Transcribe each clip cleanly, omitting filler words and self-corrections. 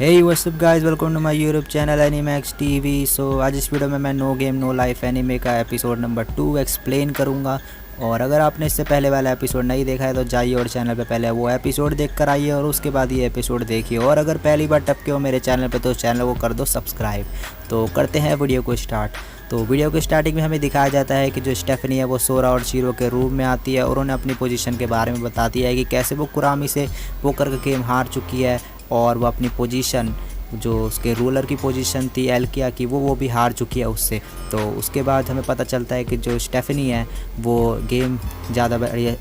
Hey what's up guys, welcome to my YouTube channel Animax TV. So आज इस video में मैं no game no life anime का episode number 2 explain करूंगा। और अगर आपने इससे पहले वाला एपिसोड नहीं देखा है तो जाइए और चैनल पे पहले वो एपिसोड देख कर आइए और उसके बाद ये एपिसोड देखिए। और अगर पहली बार टपके हो मेरे चैनल पे तो चैनल को कर दो सब्सक्राइब। तो करते हैं वीडियो को स्टार्ट। तो वीडियो के स्टार्टिंग में हमें दिखाया जाता है कि जो स्टेफनी है वो सोरा और शीरो के रूम में आती है और उन्हें अपनी पोजीशन के बारे में बताती है कि कैसे वो कुरामी से पोकर का गेम हार चुकी है और वो अपनी पोजीशन जो उसके रूलर की पोजीशन थी एल्किया की वो भी हार चुकी है उससे। तो उसके बाद हमें पता चलता है कि जो स्टेफनी है वो गेम ज़्यादा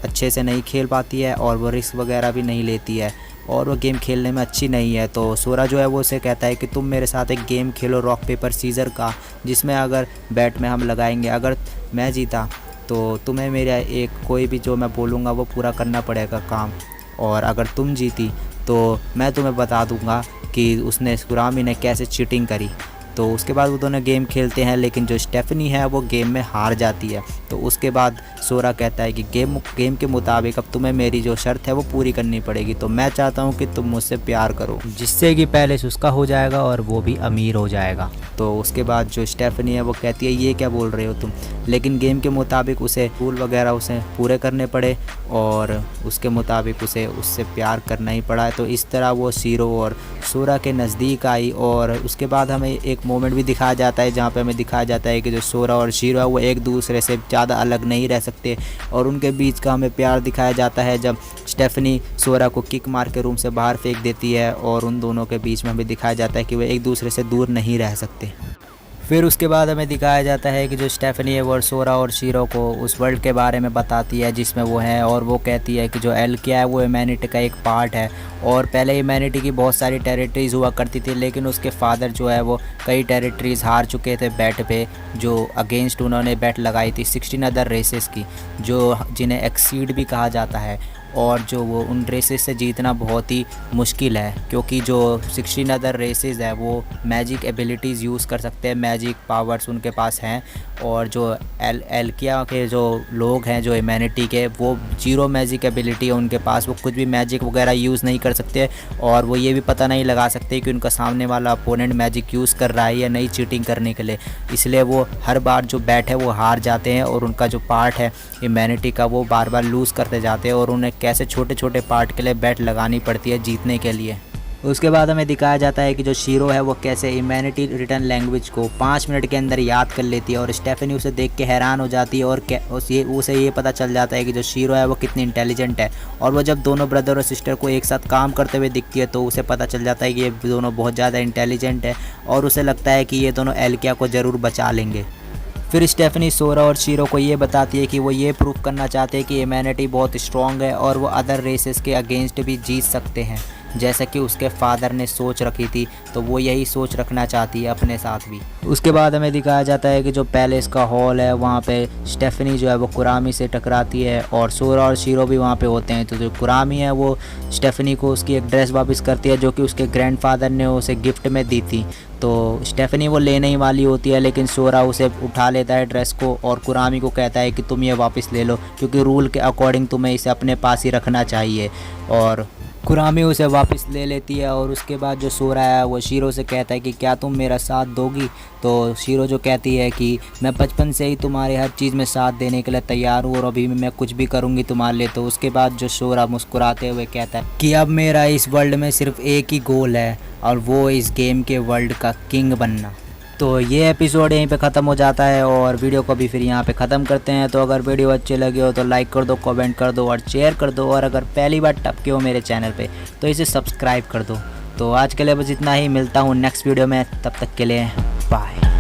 अच्छे से नहीं खेल पाती है और वो रिस्क वगैरह भी नहीं लेती है और वो गेम खेलने में अच्छी नहीं है। तो सोरा जो है वो उसे कहता है कि तुम मेरे साथ एक गेम खेलो रॉक पेपर सीजर का, जिसमें अगर बैट में हम लगाएंगे, अगर मैं जीता तो तुम्हें मेरा एक कोई भी जो मैं बोलूँगा वो पूरा करना पड़ेगा काम, और अगर तुम जीती तो मैं तुम्हें बता दूंगा कि उसने कुरामी ने कैसे चीटिंग करी। तो उसके बाद वो दोनों गेम खेलते हैं, लेकिन जो स्टेफनी है वो गेम में हार जाती है। तो उसके बाद सोरा कहता है कि गेम के मुताबिक अब तुम्हें मेरी जो शर्त है वो पूरी करनी पड़ेगी। तो मैं चाहता हूँ कि तुम मुझसे प्यार करो, जिससे कि पैलेस उसका हो जाएगा और वो भी अमीर हो जाएगा। तो उसके बाद जो स्टेफनी है वो कहती है ये क्या बोल रहे हो तुम, लेकिन गेम के मुताबिक उसे रूल वगैरह उसे पूरे करने पड़े और उसके मुताबिक उसे उससे प्यार करना ही पड़ा है। तो इस तरह वो शीरो और सोरा के नज़दीक आई। और उसके बाद हमें एक मोमेंट भी दिखाया जाता है जहाँ पे हमें दिखाया जाता है कि जो सोरा और शीरो है वो एक दूसरे से ज़्यादा अलग नहीं रह सकते और उनके बीच का हमें प्यार दिखाया जाता है जब स्टेफनी सोरा को किक मार के रूम से बाहर फेंक देती है और उन दोनों के बीच में हमें दिखाया जाता है कि वे एक दूसरे से दूर नहीं रह सकते। फिर उसके बाद हमें दिखाया जाता है कि जो स्टेफनी है वो सोरा और शीरो को उस वर्ल्ड के बारे में बताती है जिसमें वो है, और वो कहती है कि जो एल्किया है वो ह्यूमैनिटी का एक पार्ट है और पहले ह्यूमैनिटी की बहुत सारी टेरिटरीज़ हुआ करती थी, लेकिन उसके फादर जो है वो कई टेरिटरीज़ हार चुके थे बैट पे, जो अगेंस्ट उन्होंने बैट लगाई थी 16 अदर रेसेस की, जो जिन्हें एक्सीड भी कहा जाता है। और जो वो उन रेसेस से जीतना बहुत ही मुश्किल है, क्योंकि जो 16 अदर रेसेस है वो मैजिक एबिलिटीज़ यूज़ कर सकते हैं, मैजिक पावर्स उनके पास हैं। और जो एल्किया के जो लोग हैं जो ह्यूमैनिटी के, वो जीरो मैजिक एबिलिटी है उनके पास, वो कुछ भी मैजिक वगैरह यूज़ नहीं कर सकते और वो ये भी पता नहीं लगा सकते कि उनका सामने वाला अपोनेंट मैजिक यूज़ कर रहा है या नहीं चीटिंग करने के लिए। इसलिए वो हर बार जो बैट है वो हार जाते हैं और उनका जो पार्ट है ह्यूमैनिटी का वो बार बार लूज़ करते जाते हैं और उन्हें कैसे छोटे छोटे पार्ट के लिए बैट लगानी पड़ती है जीतने के लिए। उसके बाद हमें दिखाया जाता है कि जो शीरो है वो कैसे ह्यूमैनिटी रिटर्न लैंग्वेज को 5 मिनट के अंदर याद कर लेती है और स्टेफनी उसे देख के हैरान हो जाती है और उसे ये पता चल जाता है कि जो शीरो है वो कितनी इंटेलिजेंट है। और वो जब दोनों ब्रदर और सिस्टर को एक साथ काम करते हुए दिखती है तो उसे पता चल जाता है कि ये दोनों बहुत ज़्यादा इंटेलिजेंट है और उसे लगता है कि ये दोनों एल्किया को ज़रूर बचा लेंगे। फिर स्टेफनी सोरा और शीरो को ये बताती है कि वो ये प्रूव करना चाहते हैं कि ह्यूमैनिटी बहुत स्ट्रॉन्ग है और वो अदर रेसेस के अगेंस्ट भी जीत सकते हैं, जैसा कि उसके फादर ने सोच रखी थी। तो वो यही सोच रखना चाहती है अपने साथ भी। उसके बाद हमें दिखाया जाता है कि जो पैलेस का हॉल है वहाँ पे स्टेफनी जो है वो कुरामी से टकराती है और सोरा और शीरो भी वहाँ पे होते हैं। तो जो कुरामी है वो स्टेफनी को उसकी एक ड्रेस वापस करती है जो कि उसके ग्रैंडफादर ने उसे गिफ्ट में दी थी। तो स्टेफनी वो लेने ही वाली होती है, लेकिन सोरा उसे उठा लेता है ड्रेस को और कुरामी को कहता है कि तुम ये वापस ले लो, क्योंकि रूल के अकॉर्डिंग तुम्हें इसे अपने पास ही रखना चाहिए। और कुरामी उसे वापस ले लेती है। और उसके बाद जो सोरा है वो शीरो से कहता है कि क्या तुम मेरा साथ दोगी। तो शीरो जो कहती है कि मैं बचपन से ही तुम्हारे हर चीज़ में साथ देने के लिए तैयार हूँ और अभी मैं कुछ भी करूँगी तुम्हारे लिए। तो उसके बाद जो सोरा मुस्कुराते हुए कहता है कि अब मेरा इस वर्ल्ड में सिर्फ एक ही गोल है और वो इस गेम के वर्ल्ड का किंग बनना। तो ये एपिसोड यहीं पे ख़त्म हो जाता है और वीडियो को भी फिर यहाँ पे ख़त्म करते हैं। तो अगर वीडियो अच्छी लगी हो तो लाइक कर दो, कमेंट कर दो और शेयर कर दो, और अगर पहली बार टपके हो मेरे चैनल पे तो इसे सब्सक्राइब कर दो। तो आज के लिए बस इतना ही, मिलता हूँ नेक्स्ट वीडियो में, तब तक के लिए बाय।